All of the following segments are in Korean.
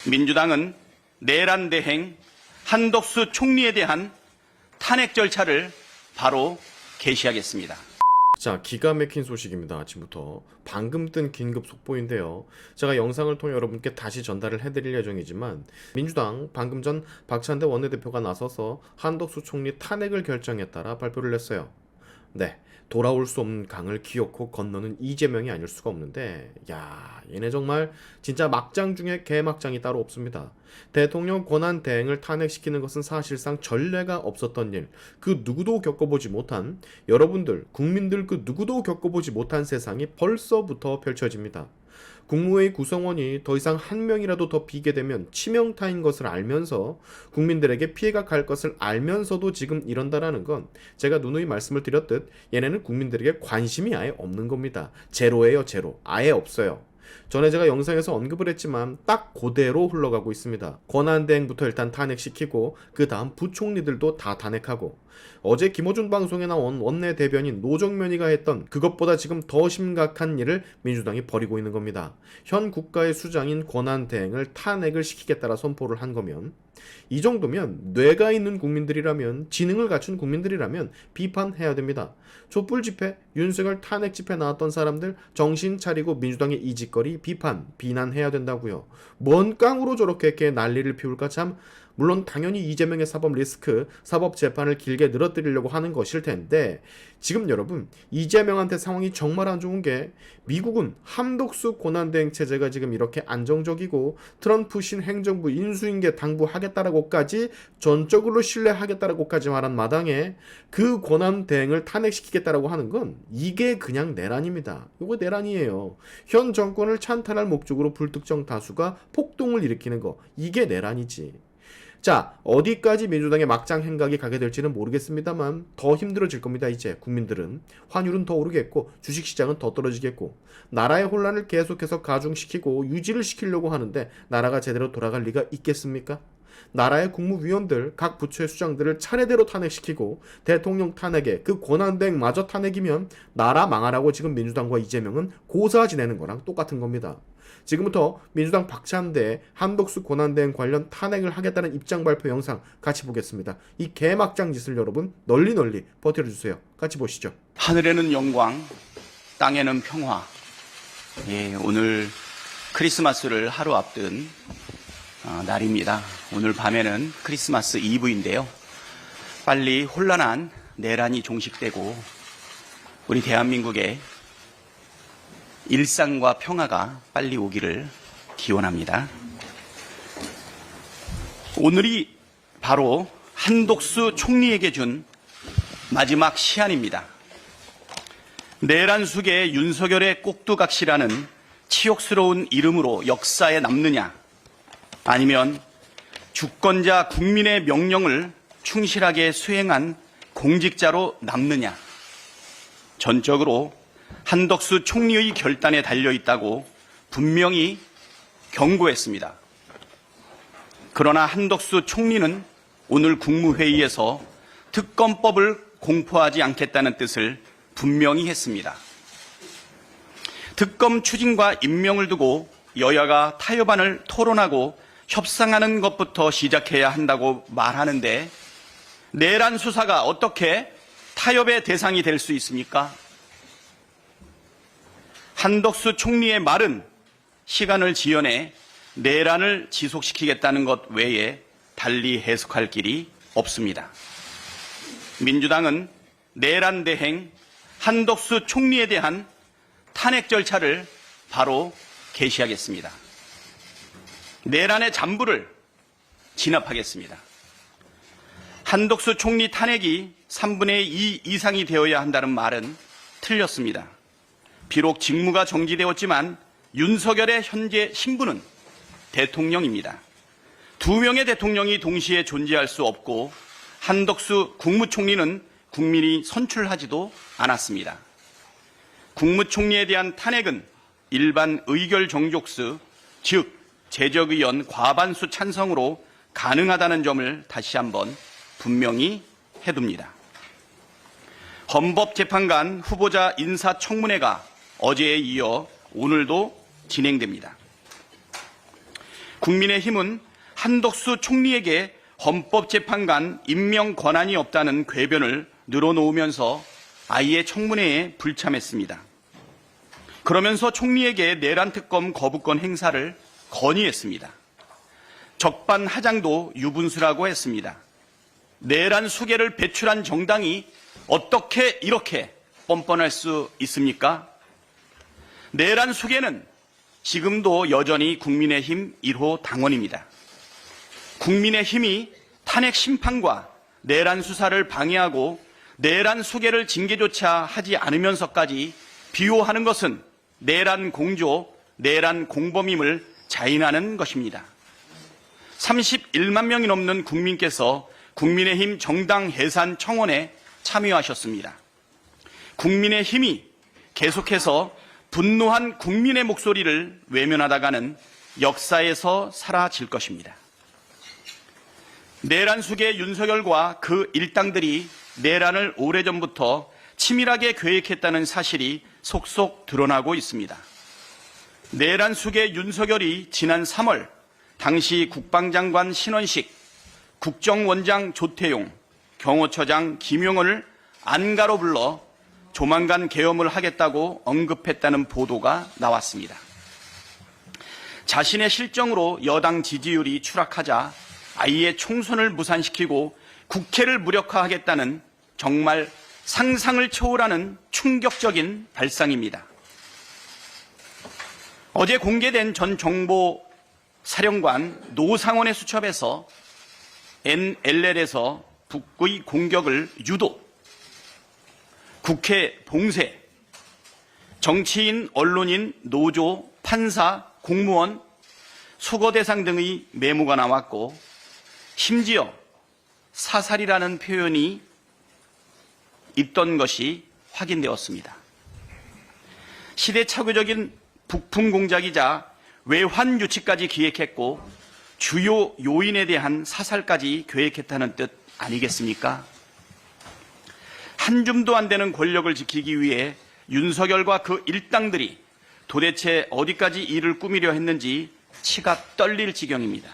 민주당은 내란 대행 한덕수 총리에 대한 탄핵 절차를 바로 개시하겠습니다. 자, 기가 막힌 소식입니다. 아침부터 방금 뜬 긴급 속보인데요. 제가 영상을 통해 여러분께 다시 전달을 해드릴 예정이지만 민주당 방금 전 박찬대 원내대표가 나서서 한덕수 총리 탄핵을 결정했다라 발표를 했어요. 네, 돌아올 수 없는 강을 기어코 건너는 이재명이 아닐 수가 없는데, 야, 얘네 정말 진짜 막장 중에 개막장이 따로 없습니다. 대통령 권한 대행을 탄핵시키는 것은 사실상 전례가 없었던 일, 그 누구도 겪어보지 못한, 여러분들 국민들 그 누구도 겪어보지 못한 세상이 벌써부터 펼쳐집니다. 국무회의 구성원이 더 이상 한 명이라도 더 비게 되면 치명타인 것을 알면서, 국민들에게 피해가 갈 것을 알면서도 지금 이런다라는 건 제가 누누이 말씀을 드렸듯 얘네는 국민들에게 관심이 아예 없는 겁니다. 제로예요, 제로. 아예 없어요. 전에 제가 영상에서 언급을 했지만 딱 그대로 흘러가고 있습니다. 권한대행부터 일단 탄핵시키고 그 다음 부총리들도 다 탄핵하고, 어제 김어준 방송에 나온 원내대변인 노정면이가 했던 그것보다 지금 더 심각한 일을 민주당이 벌이고 있는 겁니다. 현 국가의 수장인 권한대행을 탄핵을 시키겠다라 선포를 한 거면, 이 정도면 뇌가 있는 국민들이라면, 지능을 갖춘 국민들이라면 비판해야 됩니다. 촛불 집회, 윤석열 탄핵 집회 나왔던 사람들 정신 차리고 민주당의 이 짓거리 비난해야 된다고요. 뭔 깡으로 저렇게 난리를 피울까 참. 물론 당연히 이재명의 사법 리스크, 사법 재판을 길게 늘어뜨리려고 하는 것일 텐데, 지금 여러분 이재명한테 상황이 정말 안 좋은 게, 미국은 한덕수 권한대행 체제가 지금 이렇게 안정적이고 트럼프 신행정부 인수인계 당부하겠다라고까지 전적으로 신뢰하겠다라고까지 말한 마당에 그 권한대행을 탄핵시키겠다라고 하는 건 이게 그냥 내란입니다. 이거 내란이에요. 현 정권을 찬탈할 목적으로 불특정 다수가 폭동을 일으키는 거, 이게 내란이지. 자, 어디까지 민주당의 막장 행각이 가게 될지는 모르겠습니다만 더 힘들어질 겁니다. 이제 국민들은 환율은 더 오르겠고 주식시장은 더 떨어지겠고, 나라의 혼란을 계속해서 가중시키고 유지를 시키려고 하는데 나라가 제대로 돌아갈 리가 있겠습니까? 나라의 국무위원들, 각 부처의 수장들을 차례대로 탄핵시키고 대통령 탄핵에 그 권한대행마저 탄핵이면 나라 망하라고 지금 민주당과 이재명은 고사 지내는 거랑 똑같은 겁니다. 지금부터 민주당 박찬대 한덕수 권한대행 관련 탄핵을 하겠다는 입장 발표 영상 같이 보겠습니다. 이 개막장 짓을 여러분 널리 퍼뜨려주세요. 같이 보시죠. 하늘에는 영광, 땅에는 평화. 예, 오늘 크리스마스를 하루 앞둔 날입니다. 오늘 밤에는 크리스마스 이브인데요. 빨리 혼란한 내란이 종식되고 우리 대한민국의 일상과 평화가 빨리 오기를 기원합니다. 오늘이 바로 한덕수 총리에게 준 마지막 시한입니다. 내란 숙의 윤석열의 꼭두각시라는 치욕스러운 이름으로 역사에 남느냐, 아니면 주권자 국민의 명령을 충실하게 수행한 공직자로 남느냐, 전적으로 한덕수 총리의 결단에 달려있다고 분명히 경고했습니다. 그러나 한덕수 총리는 오늘 국무회의에서 특검법을 공포하지 않겠다는 뜻을 분명히 했습니다. 특검 추진과 임명을 두고 여야가 타협안을 토론하고 협상하는 것부터 시작해야 한다고 말하는데, 내란 수사가 어떻게 타협의 대상이 될 수 있습니까? 한덕수 총리의 말은 시간을 지연해 내란을 지속시키겠다는 것 외에 달리 해석할 길이 없습니다. 민주당은 내란 대행 한덕수 총리에 대한 탄핵 절차를 바로 개시하겠습니다. 내란의 잔부를 진압하겠습니다. 한덕수 총리 탄핵이 3분의 2 이상이 되어야 한다는 말은 틀렸습니다. 비록 직무가 정지되었지만 윤석열의 현재 신분은 대통령입니다. 두 명의 대통령이 동시에 존재할 수 없고 한덕수 국무총리는 국민이 선출하지도 않았습니다. 국무총리에 대한 탄핵은 일반 의결 정족수, 즉 재적의원 과반수 찬성으로 가능하다는 점을 다시 한번 분명히 해둡니다. 헌법재판관 후보자 인사청문회가 어제에 이어 오늘도 진행됩니다. 국민의힘은 한덕수 총리에게 헌법재판관 임명 권한이 없다는 궤변을 늘어놓으면서 아예 청문회에 불참했습니다. 그러면서 총리에게 내란 특검 거부권 행사를 건의했습니다. 적반하장도 유분수라고 했습니다. 내란 수계를 배출한 정당이 어떻게 이렇게 뻔뻔할 수 있습니까? 내란 수계는 지금도 여전히 국민의힘 1호 당원입니다. 국민의힘이 탄핵 심판과 내란 수사를 방해하고 내란 수계를 징계조차 하지 않으면서까지 비호하는 것은 내란 공조, 내란 공범임을 자인하는 것입니다. 31만 명이 넘는 국민께서 국민의힘 정당 해산 청원에 참여하셨습니다. 국민의힘이 계속해서 분노한 국민의 목소리를 외면하다가는 역사에서 사라질 것입니다. 내란 수계 윤석열과 그 일당들이 내란을 오래전부터 치밀하게 계획했다는 사실이 속속 드러나고 있습니다. 내란 수계 윤석열이 지난 3월 당시 국방장관 신원식, 국정원장 조태용, 경호처장 김용원을 안가로 불러 조만간 계엄을 하겠다고 언급했다는 보도가 나왔습니다. 자신의 실정으로 여당 지지율이 추락하자 아예 총선을 무산시키고 국회를 무력화하겠다는 정말 상상을 초월하는 충격적인 발상입니다. 어제 공개된 전 정보사령관 노상원의 수첩에서 NLL에서 북의 공격을 유도, 국회 봉쇄, 정치인, 언론인, 노조, 판사, 공무원, 수거 대상 등의 메모가 나왔고 심지어 사살이라는 표현이 있던 것이 확인되었습니다. 시대착오적인 북풍 공작이자 외환 유치까지 기획했고 주요 요인에 대한 사살까지 계획했다는 뜻 아니겠습니까? 한 줌도 안 되는 권력을 지키기 위해 윤석열과 그 일당들이 도대체 어디까지 일을 꾸미려 했는지 치가 떨릴 지경입니다.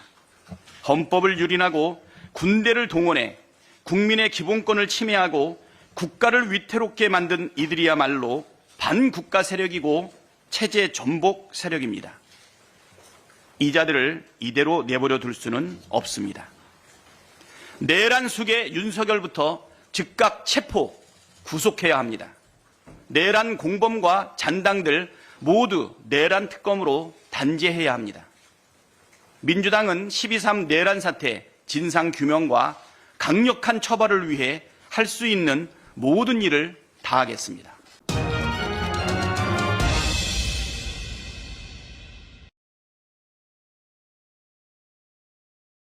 헌법을 유린하고 군대를 동원해 국민의 기본권을 침해하고 국가를 위태롭게 만든 이들이야말로 반국가 세력이고 체제 전복 세력입니다. 이 자들을 이대로 내버려 둘 수는 없습니다. 내란 수계 윤석열부터 즉각 체포, 구속해야 합니다. 내란 공범과 잔당들 모두 내란 특검으로 단죄해야 합니다. 민주당은 12.3 내란 사태 진상 규명과 강력한 처벌을 위해 할 수 있는 모든 일을 다하겠습니다.